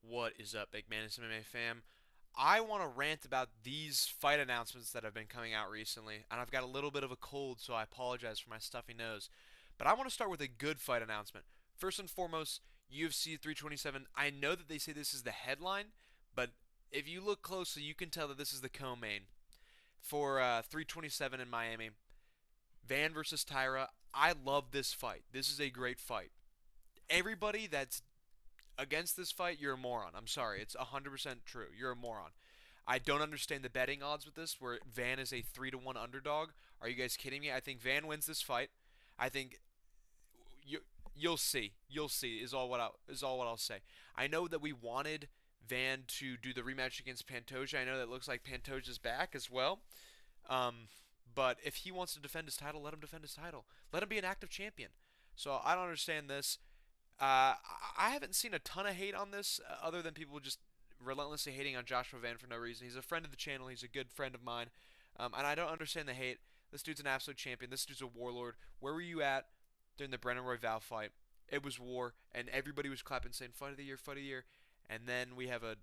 What is up, Big Man and MMA fam? I want to rant about these fight announcements that have been coming out recently, and I've got a little bit of a cold, so I apologize for my stuffy nose. But I want to start with a good fight announcement. First and foremost, UFC 327. I know that they say this is the headline, but if you look closely, you can tell that this is the co-main for 327 in Miami. Van versus Tyra. I love this fight. This is a great fight. Everybody that's against this fight, you're a moron. I'm sorry. It's 100% true. You're a moron. I don't understand the betting odds with this, where Van is a 3-1 underdog. Are you guys kidding me? I think Van wins this fight. I think you you'll see. You'll see is all what I'll say. I know that we wanted Van to do the rematch against Pantoja. I know that it looks like Pantoja's back as well. Um, but if he wants to defend his title, let him defend his title. Let him be an active champion. So I don't understand this. I haven't seen a ton of hate on this, other than people just relentlessly hating on Joshua Van for no reason. He's a friend of the channel. He's a good friend of mine, and I don't understand the hate. This dude's an absolute champion. This dude's a warlord. Where were you at during the Brennan Royval fight? It was war, and everybody was clapping, saying "Fight of the year, fight of the year." And then we have a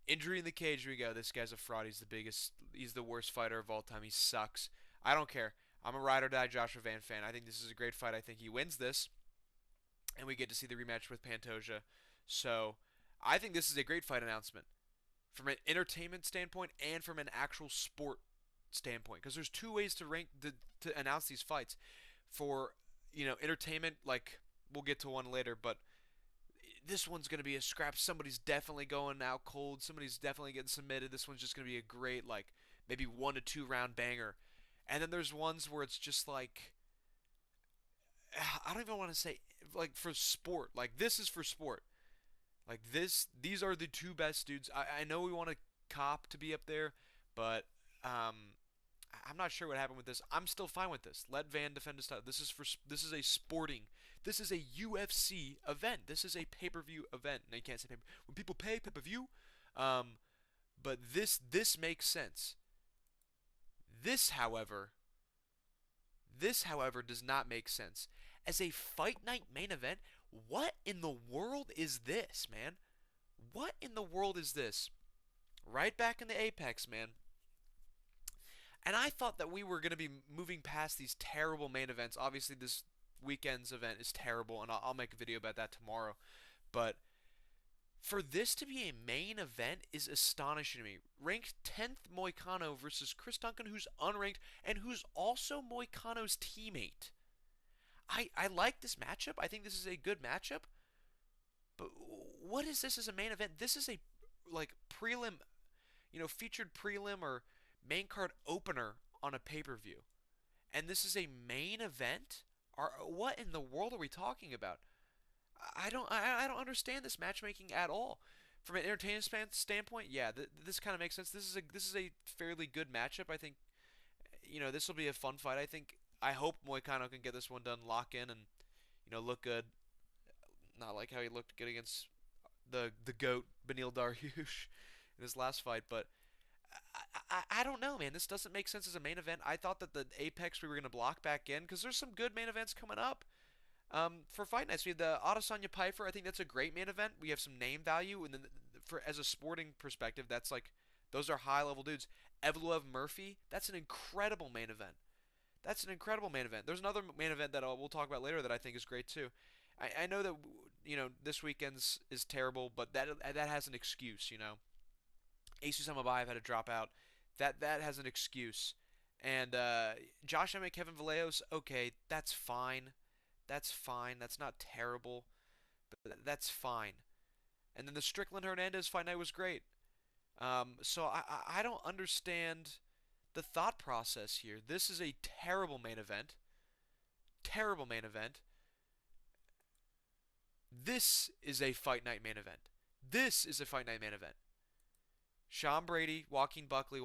injury in the cage. Here we go. This guy's a fraud. He's the biggest. He's the worst fighter of all time. He sucks. I don't care. I'm a ride or die Joshua Van fan. I think this is a great fight. I think he wins this, and we get to see the rematch with Pantoja. So I think this is a great fight announcement from an entertainment standpoint and from an actual sport standpoint, because there's two ways to to announce these fights. For entertainment, like we'll get to one later, but this one's going to be a scrap. Somebody's definitely going out cold. Somebody's definitely getting submitted. This one's just going to be a great, like, maybe 1 to 2 round banger. And then there's ones where it's just like, I don't even want to say, like, for sport. Like, this is for sport. Like, these are the two best dudes. I know we want a Cop to be up there, but I'm not sure what happened with this. I'm still fine with this. Let Van defend his title. This is a sporting. This is a UFC event. This is a pay-per-view event. Now you can't say pay when people pay-per-view. Um, but this makes sense. This, however, does not make sense. As a fight night main event, what in the world is this, man? What in the world is this? Right back in the apex, man. And I thought that we were going to be moving past these terrible main events. Obviously, this weekend's event is terrible, and I'll make a video about that tomorrow. But for this to be a main event is astonishing to me. Ranked 10th Moicano versus Chris Duncan, who's unranked and who's also Moicano's teammate. I like this matchup. I think this is a good matchup. But what is this as a main event? This is a, like, prelim, featured prelim or main card opener on a pay-per-view. And this is a main event? What in the world are we talking about? I don't understand this matchmaking at all. From an entertainment standpoint, yeah, this kind of makes sense. This is a fairly good matchup. I think this will be a fun fight. I hope Moicano can get this one done, lock in, and look good. Not like how he looked good against the goat Benil Dariush in his last fight, but I don't know, man. This doesn't make sense as a main event. I thought that the Apex we were going to block back in, because there's some good main events coming up. For fight nights, we have the Adesanya Piper. I think that's a great main event. We have some name value, and then for as a sporting perspective, that's like those are high level dudes. Evloev Murphy, that's an incredible main event. That's an incredible main event. There's another main event that we'll talk about later that I think is great too. I know that this weekend's is terrible, but that has an excuse. Asus Samabayev had to drop out. That has an excuse. And Josh Emmett, Kevin Vallejos, okay, that's fine. That's fine. That's not terrible, but that's fine. And then the Strickland Hernandez fight night was great. So I don't understand the thought process here. This is a terrible main event. Terrible main event. This is a fight night main event. This is a fight night main event. Sean Brady, Joaquin Buckley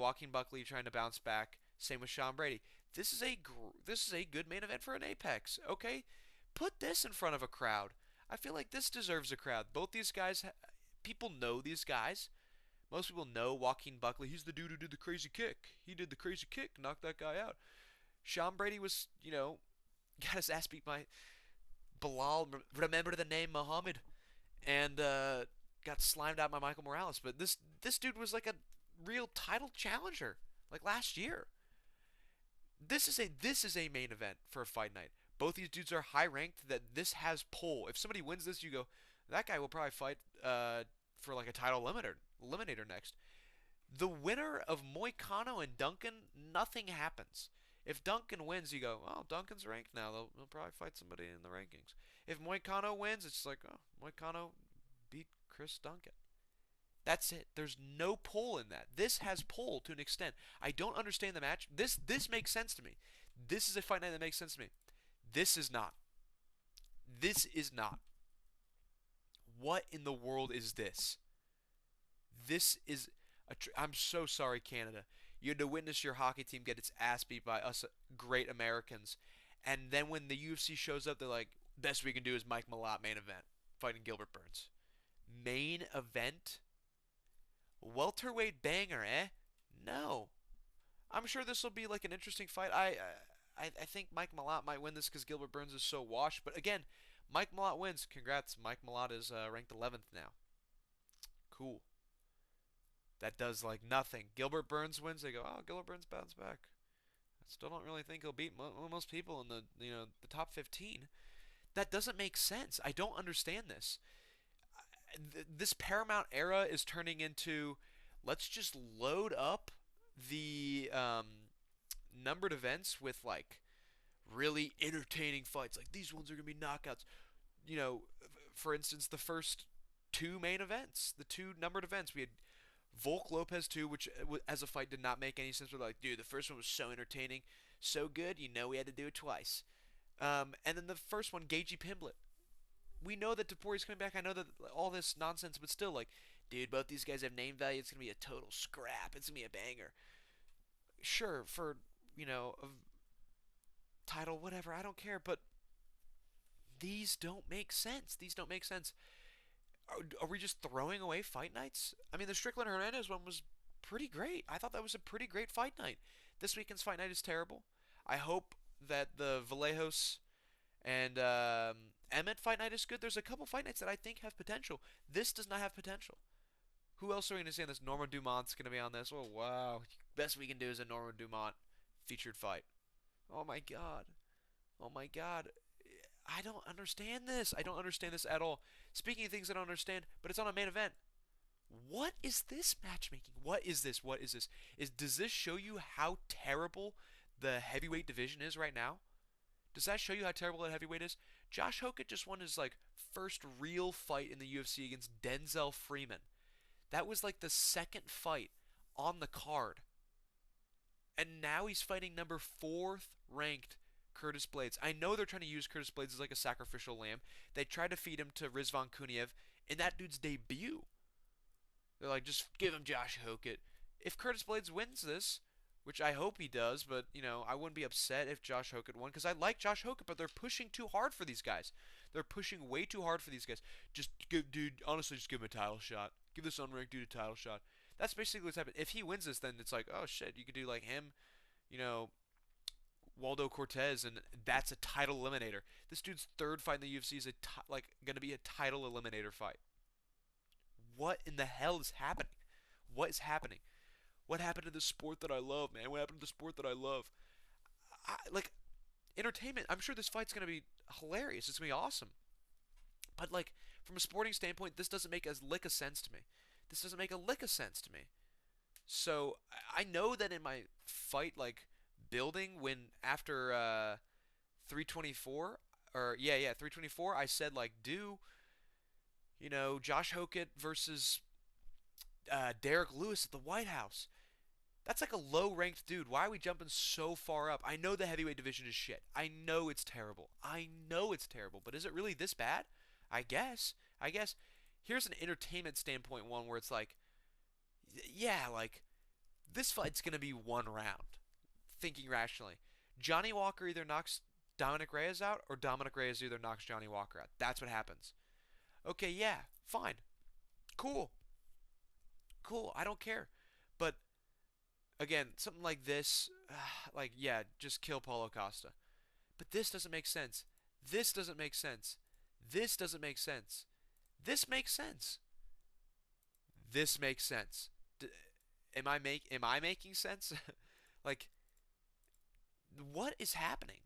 trying to bounce back. Same with Sean Brady. This is a good main event for an Apex. Okay, put this in front of a crowd. I feel like this deserves a crowd. Both these guys, people know these guys. Most people know Joaquin Buckley. He's the dude who did the crazy kick. He did the crazy kick, knocked that guy out. Sean Brady was, got his ass beat by Bilal. Remember the name Muhammad, and got slimed out by Michael Morales, but this dude was like a real title challenger like last year. This is a main event for a fight night. Both these dudes are high ranked. That this has pull. If somebody wins this, you go, that guy will probably fight for like a title eliminator next. The winner of Moicano and Duncan, nothing happens. If Duncan wins, you go, oh, Duncan's ranked now. They'll probably fight somebody in the rankings. If Moicano wins, it's like, oh, Moicano beat Chris Duncan. That's it. There's no pull in that. This has pull to an extent. I don't understand the match. This makes sense to me. This is a fight night that makes sense to me. This is not. This is not. What in the world is this? This is I'm so sorry, Canada. You had to witness your hockey team get its ass beat by us great Americans. And then when the UFC shows up, they're like, best we can do is Mike Malott main event, fighting Gilbert Burns. Main event? Welterweight banger, eh? No. I'm sure this will be like an interesting fight. I think Mike Malott might win this because Gilbert Burns is so washed. But again, Mike Malott wins. Congrats. Mike Malott is ranked 11th now. Cool. That does like nothing. Gilbert Burns wins. They go, oh, Gilbert Burns bounced back. I still don't really think he'll beat most people in the top 15. That doesn't make sense. I don't understand this. This Paramount era is turning into, let's just load up the numbered events with like really entertaining fights. Like these ones are gonna be knockouts. You know, for instance, the first two main events, the two numbered events, we had Volk Lopez 2, which as a fight did not make any sense. We're like, dude, the first one was so entertaining, so good, we had to do it twice. And then the first one, Gagey Pimblett. We know that Topori's coming back. I know that all this nonsense, but still, like, dude, both these guys have name value. It's gonna be a total scrap. It's gonna be a banger. Sure, for a title, whatever. I don't care, but these don't make sense. These don't make sense. Are we just throwing away fight nights? I mean, the Strickland Hernandez one was pretty great. I thought that was a pretty great fight night. This weekend's fight night is terrible. I hope that the Vallejos and Emmett fight night is good. There's a couple fight nights that I think have potential. This does not have potential. Who else are we going to see on this? Norma Dumont's going to be on this. Oh, wow. Best we can do is a Norma Dumont featured fight. Oh, my God. Oh, my God. I don't understand this. I don't understand this at all. Speaking of things I don't understand, but it's on a main event. What is this matchmaking? What is this? What is this? Does this show you how terrible the heavyweight division is right now? Does that show you how terrible that heavyweight is? Josh Hokett just won his first real fight in the UFC against Denzel Freeman. That was like the second fight on the card. And now he's fighting number 4th ranked Curtis Blades. I know they're trying to use Curtis Blades as like a sacrificial lamb. They tried to feed him to Rizvan Kuniev in that dude's debut. They're like, just give him Josh Hokett. If Curtis Blades wins this, which I hope he does, but I wouldn't be upset if Josh Hokett won because I like Josh Hokett, but they're pushing too hard for these guys. They're pushing way too hard for these guys. Honestly, just give him a title shot. Give this unranked dude a title shot. That's basically what's happening. If he wins this, then it's like, oh shit, you could do like him, Waldo Cortez, and that's a title eliminator. This dude's third fight in the UFC is going to be a title eliminator fight. What in the hell is happening? What is happening? What happened to the sport that I love, man? What happened to the sport that I love? Entertainment. I'm sure this fight's going to be hilarious. It's going to be awesome. But from a sporting standpoint, this doesn't make a lick of sense to me. This doesn't make a lick of sense to me. So I know that in my fight building, when after 324 or 324, I said Josh Hokett versus Derek Lewis at the White House. That's like a low-ranked dude. Why are we jumping so far up? I know the heavyweight division is shit. I know it's terrible. But is it really this bad? I guess. Here's an entertainment standpoint one where it's this fight's gonna be one round. Thinking rationally, Johnny Walker either knocks Dominic Reyes out or Dominic Reyes either knocks Johnny Walker out. That's what happens. Okay, yeah, fine, cool. I don't care. But again, something like this, just kill Paulo Costa. But this doesn't make sense. This doesn't make sense. This doesn't make sense. This makes sense. This makes sense. D am I making sense? Like, what is happening?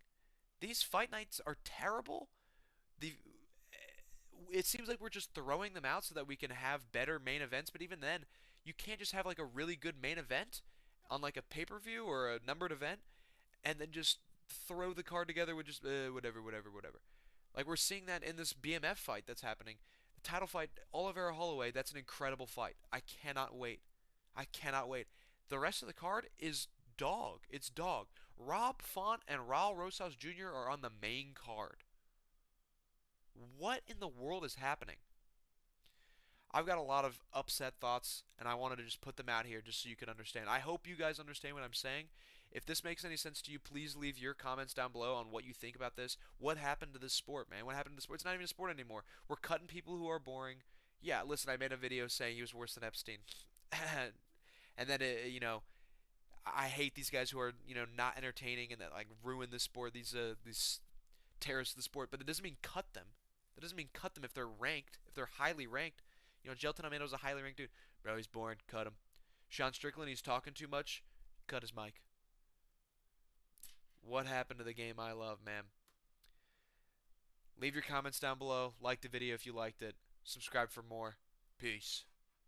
These fight nights are terrible. The It seems like we're just throwing them out so that we can have better main events, but even then, you can't just have like a really good main event on like a pay-per-view or a numbered event and then just throw the card together with just whatever, whatever, whatever. Like we're seeing that in this BMF fight that's happening. The title fight, Oliveira Holloway, that's an incredible fight. I cannot wait. I cannot wait. The rest of the card is dog. It's dog. Rob Font and Raul Rosas Jr. are on the main card. What in the world is happening? I've got a lot of upset thoughts, and I wanted to just put them out here just so you can understand. I hope you guys understand what I'm saying. If this makes any sense to you, please leave your comments down below on what you think about this. What happened to this sport, man? What happened to the sport? It's not even a sport anymore. We're cutting people who are boring. Yeah, listen, I made a video saying he was worse than Epstein. And then, I hate these guys who are, not entertaining and that, like, ruin the sport, these terrorists of the sport. But it doesn't mean cut them. That doesn't mean cut them if they're ranked, if they're highly ranked. Gelton Almeida's a highly ranked dude. Bro, he's boring. Cut him. Sean Strickland, he's talking too much. Cut his mic. What happened to the game I love, man? Leave your comments down below. Like the video if you liked it. Subscribe for more. Peace.